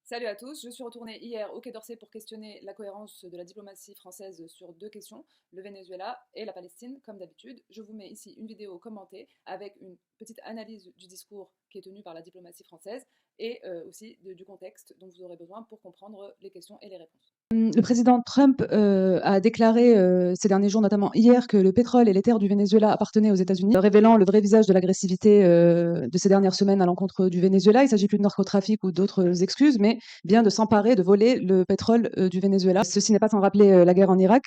Salut à tous, je suis retournée hier au Quai d'Orsay pour questionner la cohérence de la diplomatie française sur deux questions, le Venezuela et la Palestine, comme d'habitude. Je vous mets ici une vidéo commentée avec une petite analyse du discours qui est tenu par la diplomatie française et aussi du contexte dont vous aurez besoin pour comprendre les questions et les réponses. Le président Trump a déclaré ces derniers jours, notamment hier, que le pétrole et les terres du Venezuela appartenaient aux États-Unis, révélant le vrai visage de l'agressivité de ces dernières semaines à l'encontre du Venezuela. Il s'agit plus de narcotrafic ou d'autres excuses, mais bien de s'emparer, de voler le pétrole du Venezuela. Ceci n'est pas sans rappeler la guerre en Irak.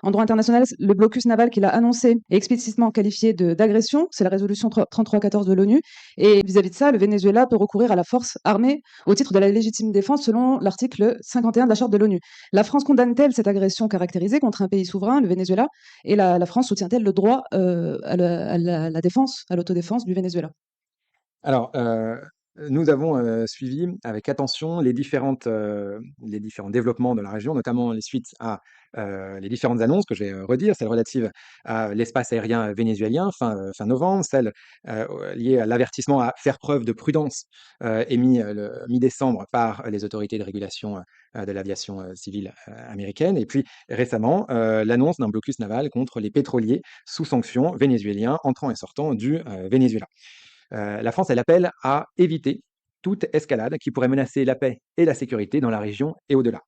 En droit international, le blocus naval qu'il a annoncé est explicitement qualifié d'agression. C'est la résolution 3314 de l'ONU. Et vis-à-vis de ça, le Venezuela peut recourir à la force armée au titre de la légitime défense selon l'article 51 de la Charte de l'ONU. La France condamne-t-elle cette agression caractérisée contre un pays souverain, le Venezuela, et la France soutient-elle le droit à la défense, à l'autodéfense du Venezuela? Alors, nous avons, suivi avec attention les différents développements de la région, notamment les suites à, les différentes annonces que je vais, redire, celle relative à l'espace aérien vénézuélien fin novembre, celle, liée à l'avertissement à faire preuve de prudence, émis, le mi-décembre par les autorités de régulation, de l'aviation, civile, américaine et puis récemment, l'annonce d'un blocus naval contre les pétroliers sous sanction vénézuéliens entrant et sortant du, Venezuela. La France, elle appelle à éviter toute escalade qui pourrait menacer la paix et la sécurité dans la région et au-delà.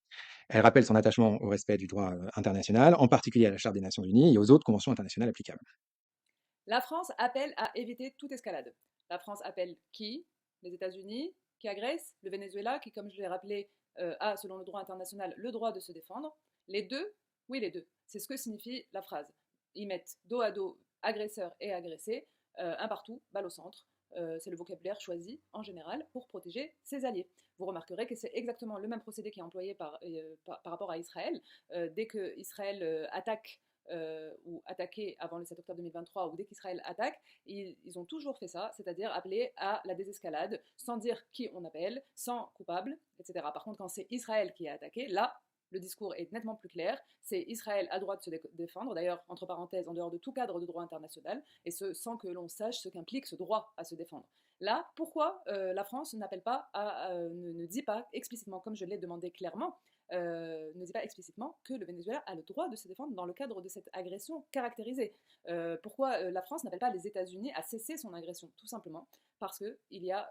Elle rappelle son attachement au respect du droit international, en particulier à la Charte des Nations Unies et aux autres conventions internationales applicables. La France appelle à éviter toute escalade. La France appelle qui? Les États-Unis, qui agressent, le Venezuela, qui, comme je l'ai rappelé, a, selon le droit international, le droit de se défendre. Les deux? Oui, les deux. C'est ce que signifie la phrase. Ils mettent dos à dos agresseur et agressé, un partout, balle au centre. C'est le vocabulaire choisi en général pour protéger ses alliés. Vous remarquerez que c'est exactement le même procédé qui est employé par rapport à Israël. Dès que Israël attaque ou attaqué avant le 7 octobre 2023 ou dès qu'Israël attaque, ils ont toujours fait ça, c'est-à-dire appeler à la désescalade sans dire qui on appelle, sans coupable, etc. Par contre, quand c'est Israël qui a attaqué, là, le discours est nettement plus clair. C'est Israël a droit de se défendre, d'ailleurs, entre parenthèses, en dehors de tout cadre de droit international, et ce, sans que l'on sache ce qu'implique ce droit à se défendre. Là, pourquoi la France n'appelle pas ne dit pas explicitement, comme je l'ai demandé clairement, ne dit pas explicitement que le Venezuela a le droit de se défendre dans le cadre de cette agression caractérisée. Pourquoi la France n'appelle pas les États-Unis à cesser son agression? Tout simplement parce qu'il y a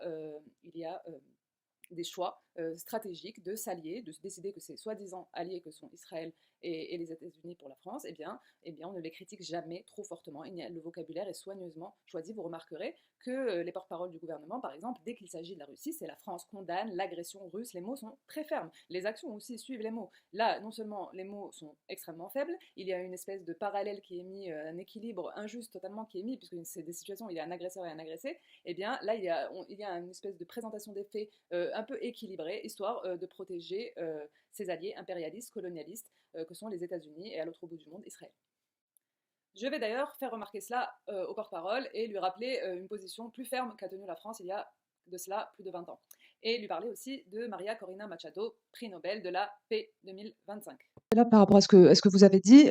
des choix stratégiques de s'allier, de se décider que ces soi-disant alliés que sont Israël et les États-Unis pour la France, eh bien, on ne les critique jamais trop fortement. Le vocabulaire est soigneusement choisi. Vous remarquerez que les porte-paroles du gouvernement, par exemple, dès qu'il s'agit de la Russie, c'est la France condamne l'agression russe. Les mots sont très fermes. Les actions aussi suivent les mots. Là, non seulement les mots sont extrêmement faibles, il y a une espèce de parallèle qui est mis, un équilibre injuste totalement qui est mis, puisque c'est des situations où il y a un agresseur et un agressé. Eh bien, là, il y a une espèce de présentation des faits un peu équilibrée, histoire de protéger ses alliés impérialistes, colonialistes, que sont les États-Unis et à l'autre bout du monde, Israël. Je vais d'ailleurs faire remarquer cela au porte-parole et lui rappeler une position plus ferme qu'a tenue la France il y a de cela plus de 20 ans. Et lui parler aussi de Maria Corina Machado, prix Nobel de la paix 2025. Là, par rapport à ce que vous avez dit,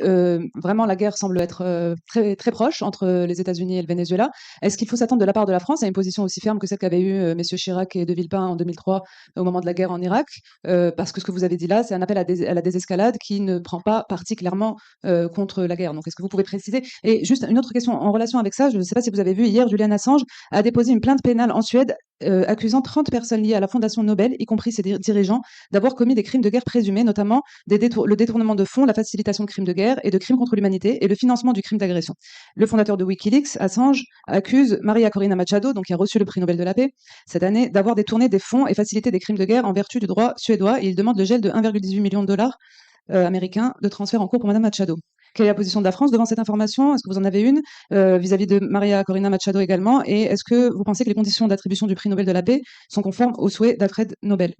vraiment la guerre semble être très, très proche entre les États-Unis et le Venezuela. Est-ce qu'il faut s'attendre de la part de la France à une position aussi ferme que celle qu'avaient eue messieurs Chirac et De Villepin en 2003 au moment de la guerre en Irak? Parce que ce que vous avez dit là, c'est un appel à la désescalade qui ne prend pas parti clairement contre la guerre. Donc, est-ce que vous pouvez préciser? Et juste une autre question en relation avec ça, je ne sais pas si vous avez vu hier, Julian Assange a déposé une plainte pénale en Suède accusant 30 personnes liées à la Fondation Nobel, y compris ses dirigeants, d'avoir commis des crimes de guerre présumés, notamment le détournement de fonds, la facilitation de crimes de guerre et de crimes contre l'humanité et le financement du crime d'agression. Le fondateur de Wikileaks, Assange, accuse Maria Corina Machado, donc qui a reçu le prix Nobel de la paix cette année, d'avoir détourné des fonds et facilité des crimes de guerre en vertu du droit suédois et il demande le gel de 1,18 million de dollars américains de transfert en cours pour Madame Machado. Quelle est la position de la France devant cette information? Est-ce que vous en avez une vis-à-vis de Maria Corina Machado également? Et est-ce que vous pensez que les conditions d'attribution du prix Nobel de la paix sont conformes aux souhaits d'Alfred Nobel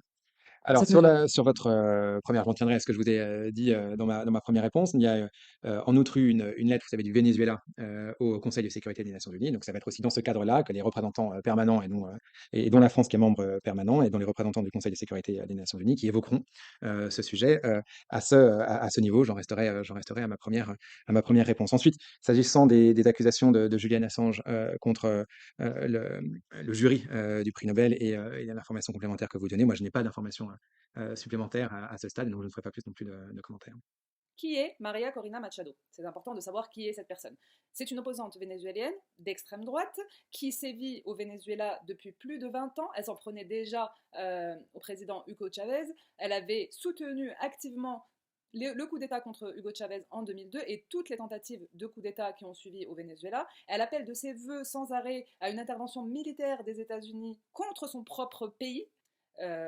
à Alors cette mesure? sur votre, première, je m'en tiendrai à ce que je vous ai, dit, dans ma première réponse. Il y a, en outre eu une lettre, vous savez, du Venezuela, au Conseil de sécurité des Nations unies. Donc ça va être aussi dans ce cadre-là que les représentants, permanents et dont la France qui est membre, permanent et dont les représentants du Conseil de sécurité, des Nations unies qui évoqueront, ce sujet, à ce niveau. J'en resterai à ma première réponse. Ensuite, s'agissant des accusations de Julian Assange, contre, le jury, du prix Nobel et l'information complémentaire que vous donnez, moi je n'ai pas d'informations supplémentaires à ce stade, donc je ne ferai pas plus non plus de commentaires. Qui est Maria Corina Machado? C'est important de savoir qui est cette personne. C'est une opposante vénézuélienne d'extrême droite qui sévit au Venezuela depuis plus de 20 ans. Elle s'en prenait déjà au président Hugo Chavez. Elle avait soutenu activement le coup d'État contre Hugo Chavez en 2002 et toutes les tentatives de coup d'État qui ont suivi au Venezuela. Elle appelle de ses voeux sans arrêt à une intervention militaire des États-Unis contre son propre pays.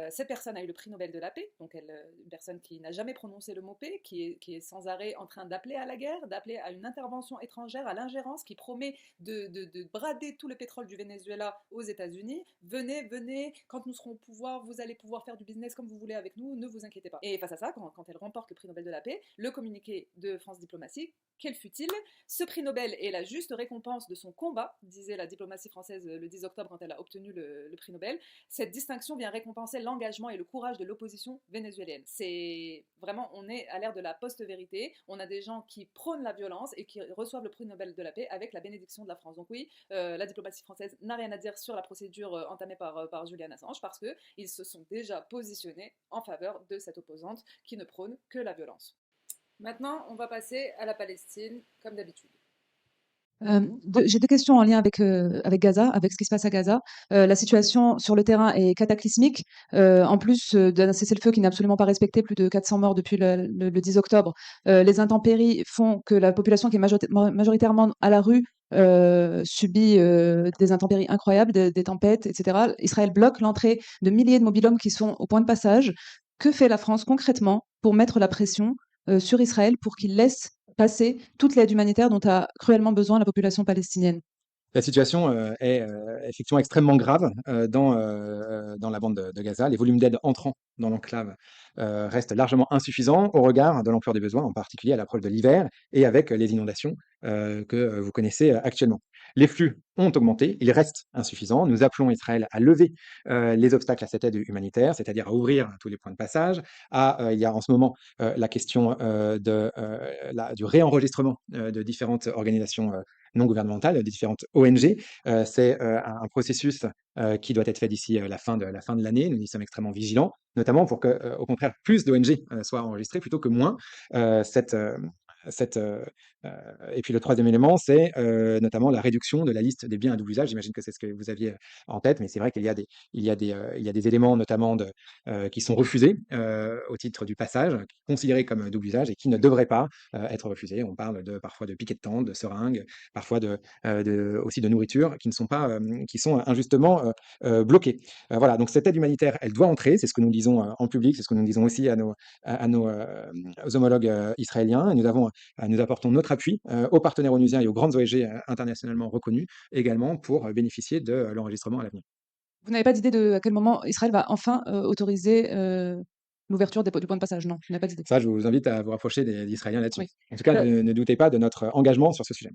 Cette personne a eu le prix Nobel de la paix, donc une personne qui n'a jamais prononcé le mot paix, qui est sans arrêt en train d'appeler à la guerre, d'appeler à une intervention étrangère, à l'ingérence, qui promet de brader tout le pétrole du Venezuela aux États-Unis. Venez, venez, quand nous serons au pouvoir, vous allez pouvoir faire du business comme vous voulez avec nous, ne vous inquiétez pas. Et face à ça, quand elle remporte le prix Nobel de la paix, le communiqué de France Diplomatie, quel fut-il? Ce prix Nobel est la juste récompense de son combat, disait la diplomatie française le 10 octobre quand elle a obtenu le prix Nobel. Cette distinction vient récompenser l'engagement et le courage de l'opposition vénézuélienne. C'est vraiment, on est à l'ère de la post-vérité. On a des gens qui prônent la violence et qui reçoivent le prix Nobel de la paix avec la bénédiction de la France. Donc oui, la diplomatie française n'a rien à dire sur la procédure entamée par Julian Assange parce qu'ils se sont déjà positionnés en faveur de cette opposante qui ne prône que la violence. Maintenant, on va passer à la Palestine, comme d'habitude. J'ai deux questions en lien avec Gaza, avec ce qui se passe à Gaza. La situation sur le terrain est cataclysmique. En plus d'un cessez-le-feu qui n'est absolument pas respecté, plus de 400 morts depuis le 10 octobre. Les intempéries font que la population qui est majoritairement à la rue subit des intempéries incroyables, des tempêtes, etc. Israël bloque l'entrée de milliers de mobil-hommes qui sont au point de passage. Que fait la France concrètement pour mettre la pression sur Israël pour qu'il laisse passer toute l'aide humanitaire dont a cruellement besoin la population palestinienne? La situation est effectivement extrêmement grave dans la bande de Gaza. Les volumes d'aide entrant dans l'enclave restent largement insuffisants au regard de l'ampleur des besoins, en particulier à l'approche de l'hiver et avec les inondations que vous connaissez actuellement. Les flux ont augmenté, ils restent insuffisants. Nous appelons Israël à lever les obstacles à cette aide humanitaire, c'est-à-dire à ouvrir tous les points de passage. Il y a en ce moment la question du réenregistrement de différentes organisations non gouvernementales, des différentes ONG. C'est un processus qui doit être fait d'ici la fin de l'année. Nous y sommes extrêmement vigilants, notamment pour que, au contraire, plus d'ONG soient enregistrées plutôt que moins. Cette, cette, et puis le troisième élément, c'est notamment la réduction de la liste des biens à double usage. J'imagine que c'est ce que vous aviez en tête, mais c'est vrai qu'il y a des éléments notamment qui sont refusés au titre du passage, considérés comme double usage et qui ne devraient pas être refusés. On parle parfois de piquets de tente, de seringues, parfois aussi de nourriture qui ne sont pas, qui sont injustement bloqués. Voilà, donc cette aide humanitaire, elle doit entrer, c'est ce que nous disons en public, c'est ce que nous disons aussi aux homologues israéliens. Et nous apportons notre appui aux partenaires onusiens et aux grandes ONG internationalement reconnues également pour bénéficier de l'enregistrement à l'avenir. Vous n'avez pas d'idée de à quel moment Israël va enfin autoriser l'ouverture du point de passage? Non, je n'ai pas d'idée. Ça, je vous invite à vous rapprocher des Israéliens là-dessus. Oui. En tout cas, ne doutez pas de notre engagement sur ce sujet.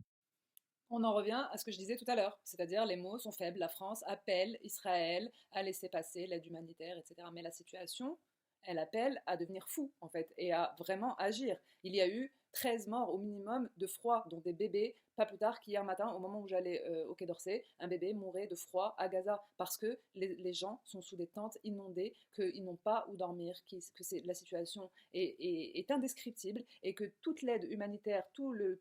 On en revient à ce que je disais tout à l'heure, c'est-à-dire les mots sont faibles. La France appelle Israël à laisser passer l'aide humanitaire, etc. Mais la situation, elle appelle à devenir fou, en fait, et à vraiment agir. Il y a eu 13 morts au minimum de froid, dont des bébés. Pas plus tard qu'hier matin, au moment où j'allais au Quai d'Orsay, un bébé mourait de froid à Gaza parce que les gens sont sous des tentes inondées, qu'ils n'ont pas où dormir, la situation est indescriptible et que toute l'aide humanitaire, tout le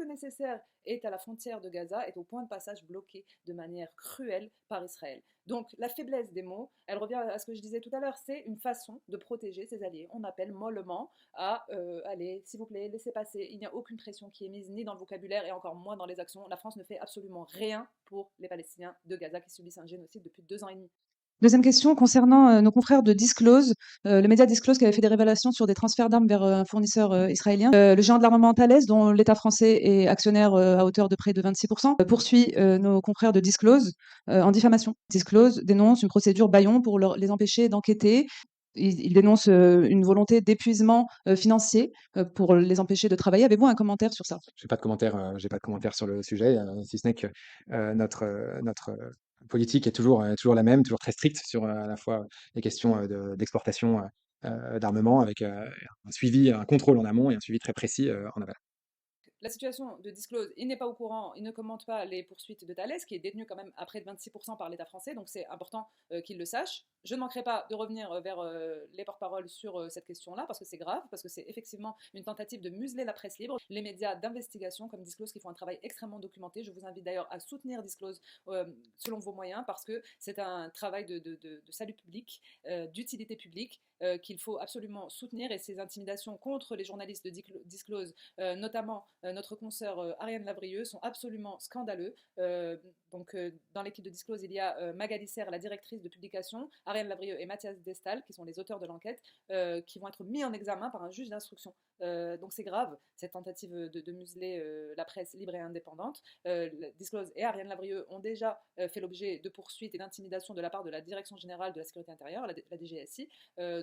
nécessaire est à la frontière de Gaza, est au point de passage bloqué de manière cruelle par Israël. Donc la faiblesse des mots, elle revient à ce que je disais tout à l'heure, c'est une façon de protéger ses alliés. On appelle mollement à allez, s'il vous plaît, laissez passer. Il n'y a aucune pression qui est mise ni dans le vocabulaire et encore moins dans les actions. La France ne fait absolument rien pour les Palestiniens de Gaza qui subissent un génocide depuis 2 ans et demi. Deuxième question concernant nos confrères de Disclose, le média Disclose qui avait fait des révélations sur des transferts d'armes vers un fournisseur israélien. Le géant de l'armement Thales, dont l'État français est actionnaire à hauteur de près de 26%, poursuit nos confrères de Disclose en diffamation. Disclose dénonce une procédure bâillon pour les empêcher d'enquêter. Il dénonce une volonté d'épuisement financier pour les empêcher de travailler. Avez-vous un commentaire sur ça? J'ai pas de commentaire sur le sujet, si ce n'est que notre politique est toujours la même, toujours très stricte sur à la fois les questions d'exportation d'armement avec un suivi, un contrôle en amont et un suivi très précis en aval. la situation de Disclose, il n'est pas au courant, il ne commente pas les poursuites de Thales, qui est détenu quand même à près de 26% par l'État français, donc c'est important qu'il le sache. Je ne manquerai pas de revenir vers les porte-paroles sur cette question-là, parce que c'est grave, parce que c'est effectivement une tentative de museler la presse libre, les médias d'investigation comme Disclose qui font un travail extrêmement documenté. Je vous invite d'ailleurs à soutenir Disclose selon vos moyens, parce que c'est un travail de salut public, d'utilité publique, qu'il faut absolument soutenir, et ces intimidations contre les journalistes de Disclose, notamment notre consoeur Ariane Lavrieux, sont absolument scandaleux. Dans l'équipe de Disclose, il y a Magali Serre, la directrice de publication, Ariane Lavrieux et Mathias Destal, qui sont les auteurs de l'enquête, qui vont être mis en examen par un juge d'instruction. Donc c'est grave, cette tentative de museler la presse libre et indépendante. Disclose et Ariane Lavrieux ont déjà fait l'objet de poursuites et d'intimidations de la part de la Direction Générale de la Sécurité Intérieure, la DGSI.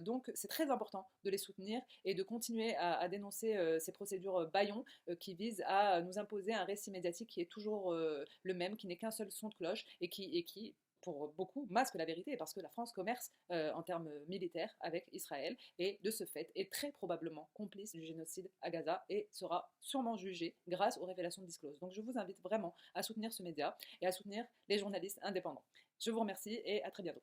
Donc c'est très important de les soutenir et de continuer à dénoncer ces procédures bâillons qui visent à nous imposer un récit médiatique qui est toujours le même, qui n'est qu'un seul son de cloche et qui pour beaucoup, masque la vérité, parce que la France commerce en termes militaires avec Israël, et de ce fait est très probablement complice du génocide à Gaza, et sera sûrement jugée grâce aux révélations de Disclose. Donc je vous invite vraiment à soutenir ce média, et à soutenir les journalistes indépendants. Je vous remercie, et à très bientôt.